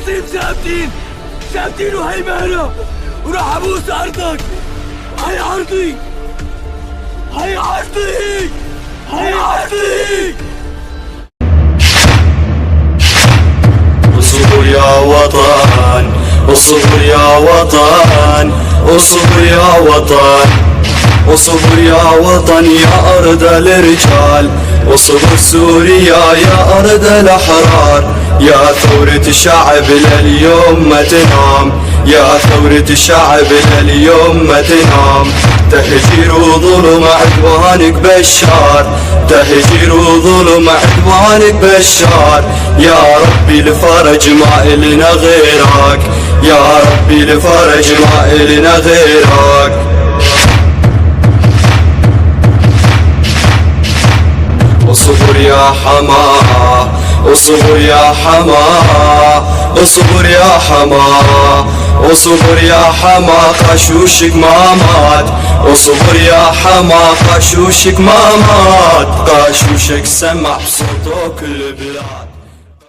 العظيم ثابتين وهيمنة، وراح ابوس ارضك. هي ارضي، هي ارضي، هي ارضي. اصبر يا وطن، اصبر يا وطن، اصبر يا وطن، اصبر يا وطن يا أرض الرجال، اصبر سوريا يا أرض الأحرار، يا ثورة الشعب لليوم ما تنام، يا ثورة الشعب لليوم ما تنام. تهجير وظلم عدوانك بشار، تهجير وظلم عدوانك بشار. يا ربي الفرج ما إلنا غيرك، يا ربي الفرج ما إلنا غيرك. اصبر يا حماه، اصبر يا حماه، اصبر يا حماه، اصبر يا حماه، قشوشك ما مات. اصبر يا حماه، قشوشك ما مات، قشوشك سمع بصوته كل البلاد.